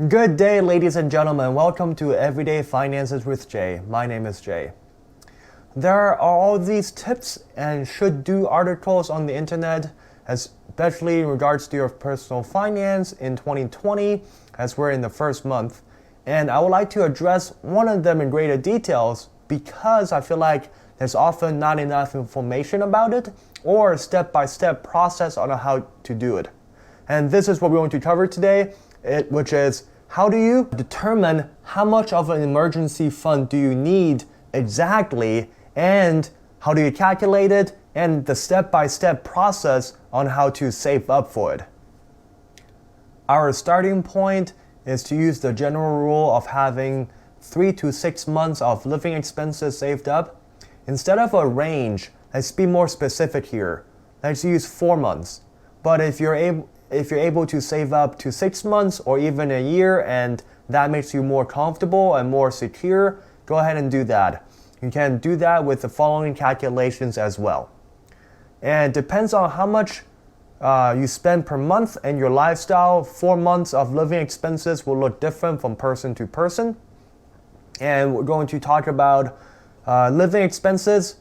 Good day, ladies and gentlemen. Welcome to Everyday Finances with Jay. My name is Jay. There are all these tips and should-do articles on the internet, especially in regards to your personal finance in 2020, as we're in the first month. And I would like to address one of them in greater details because I feel like there's often not enough information about it or a step-by-step process on how to do it. And this is what we're going to cover today, which is how do you determine how much of an emergency fund do you need exactly, and how do you calculate it, and the step-by-step process on how to save up for it. Our starting point is to use the general rule of having 3 to 6 months of living expenses saved up. Instead of a range, let's be more specific here. Let's use 4 months. But if you're able to save up to 6 months or even a year and that makes you more comfortable and more secure, go ahead and do that. You can do that with the following calculations as well. And it depends on how much you spend per month and your lifestyle. 4 months of living expenses will look different from person to person. And we're going to talk about living expenses,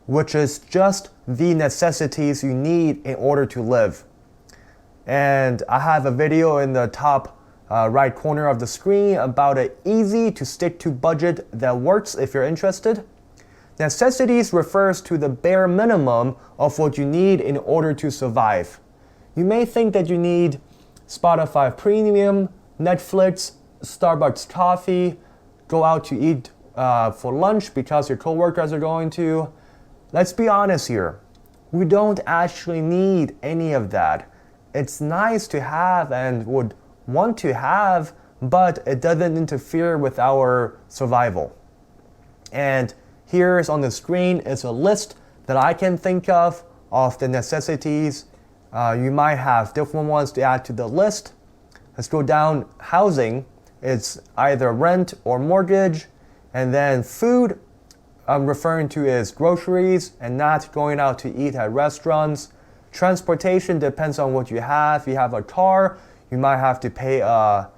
which is just the necessities you need in order to live. And I have a video in the top right corner of the screen about an easy to stick to budget that works if you're interested. Necessities refers to the bare minimum of what you need in order to survive. You may think that you need Spotify Premium, Netflix, Starbucks coffee, go out to eat for lunch because your coworkers are going to. Let's be honest here. We don't actually need any of that. It's nice to have and would want to have, but it doesn't interfere with our survival. And here's on the screen is a list that I can think of the necessities. You might have different ones to add to the list. Let's go down. Housing, it's either rent or mortgage. And then food, I'm referring to as groceries and not going out to eat at restaurants. Transportation depends on what you have. If you have a car, you might have to pay a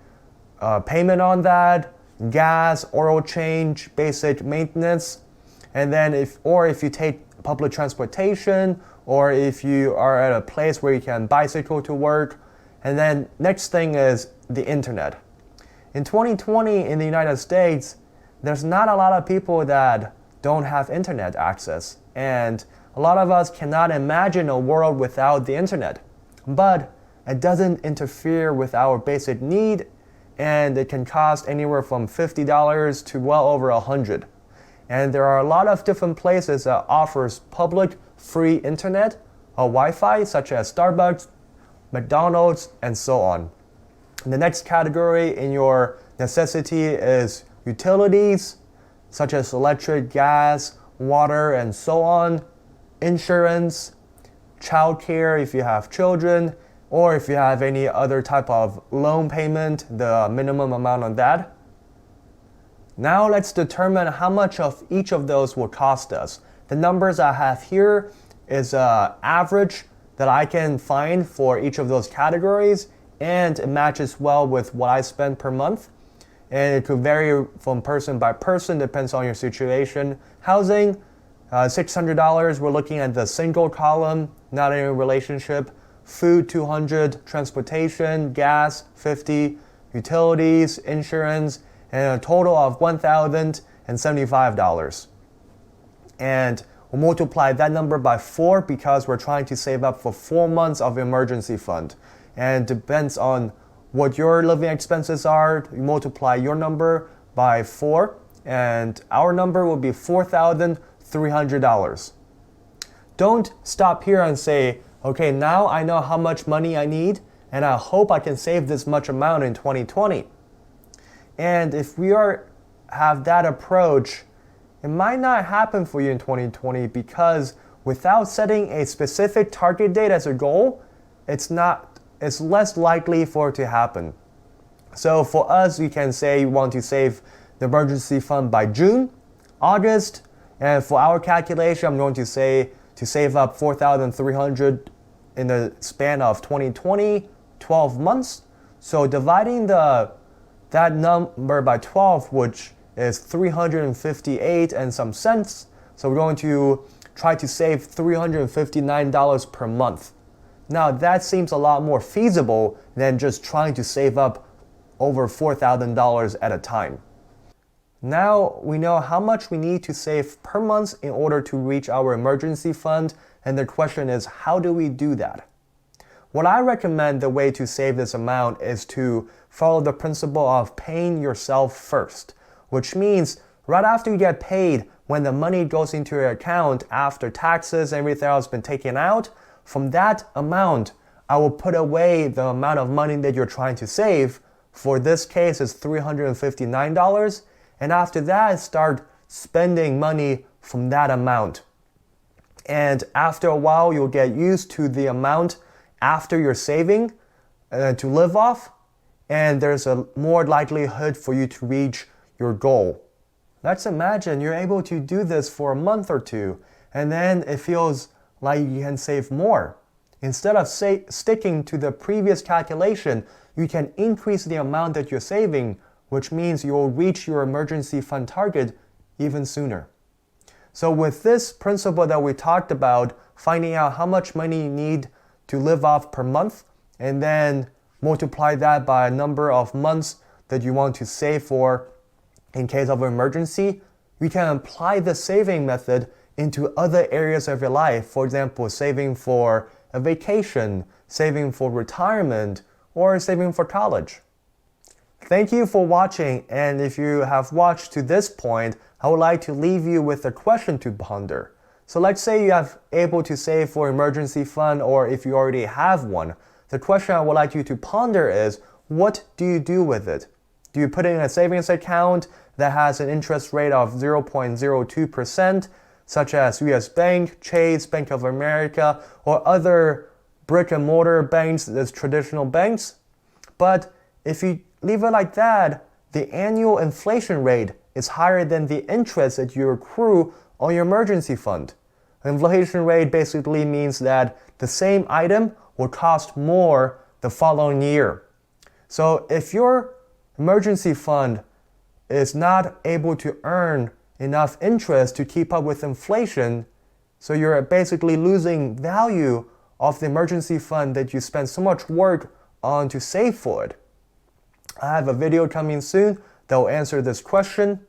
payment on that. Gas, oil change, basic maintenance. And then if you take public transportation, or if you are at a place where you can bicycle to work. And then next thing is the internet. In 2020 in the United States, there's not a lot of people that don't have internet access. And a lot of us cannot imagine a world without the internet, but it doesn't interfere with our basic need, and it can cost anywhere from $50 to well over $100. And there are a lot of different places that offers public free internet or Wi-Fi, such as Starbucks, McDonald's, and so on. The next category in your necessity is utilities, such as electric, gas, water, and so on. Insurance, childcare if you have children, or if you have any other type of loan payment, the minimum amount on that. Now let's determine how much of each of those will cost us. The numbers I have here is an average that I can find for each of those categories, and it matches well with what I spend per month. And it could vary from person by person, depends on your situation. Housing, $600, we're looking at the single column, not in a relationship. Food, $200, transportation, gas, $50, utilities, insurance, and a total of $1,075. And we'll multiply that number by 4 because we're trying to save up for 4 months of emergency fund. And it depends on what your living expenses are. You multiply your number by 4, and our number will be $4,300. Don't stop here and say, okay, now I know how much money I need, and I hope I can save this much amount in 2020. And if we have that approach, it might not happen for you in 2020 because without setting a specific target date as a goal, it's less likely for it to happen. So for us, you can say you want to save the emergency fund by June, August, and for our calculation, I'm going to say to save up $4,300 in the span of 2020, 12 months. So dividing the that number by 12, which is 358 and some cents. So we're going to try to save $359 per month. Now that seems a lot more feasible than just trying to save up over $4,000 at a time. Now we know how much we need to save per month in order to reach our emergency fund, and the question is, how do we do that? What I recommend the way to save this amount is to follow the principle of paying yourself first, which means right after you get paid, when the money goes into your account after taxes and everything else has been taken out, from that amount, I will put away the amount of money that you're trying to save. For this case, it's $359. And after that, start spending money from that amount. And after a while, you'll get used to the amount after you're saving to live off. And there's a more likelihood for you to reach your goal. Let's imagine you're able to do this for a month or two, and then it feels like you can save more. Instead of sticking to the previous calculation, you can increase the amount that you're saving, which means you'll reach your emergency fund target even sooner. So with this principle that we talked about, finding out how much money you need to live off per month, and then multiply that by a number of months that you want to save for in case of an emergency, you can apply the saving method into other areas of your life. For example, saving for a vacation, saving for retirement, or saving for college. Thank you for watching, and if you have watched to this point, I would like to leave you with a question to ponder. So let's say you have able to save for emergency fund, or if you already have one, the question I would like you to ponder is, what do you do with it? Do you put it in a savings account that has an interest rate of 0.02%, such as US Bank, Chase, Bank of America, or other brick and mortar banks as traditional banks? But if you leave it like that, the annual inflation rate is higher than the interest that you accrue on your emergency fund. Inflation rate basically means that the same item will cost more the following year. So if your emergency fund is not able to earn enough interest to keep up with inflation, so you're basically losing value of the emergency fund that you spend so much work on to save for it. I have a video coming soon that will answer this question.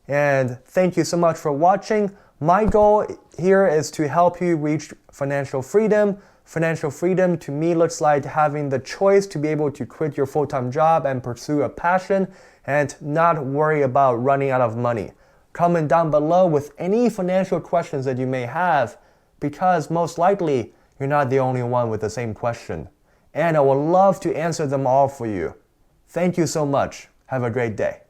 And thank you so much for watching. My goal here is to help you reach financial freedom. Financial freedom to me looks like having the choice to be able to quit your full-time job and pursue a passion and not worry about running out of money. Comment down below with any financial questions that you may have, because most likely you're not the only one with the same question. And I would love to answer them all for you. Thank you so much. Have a great day.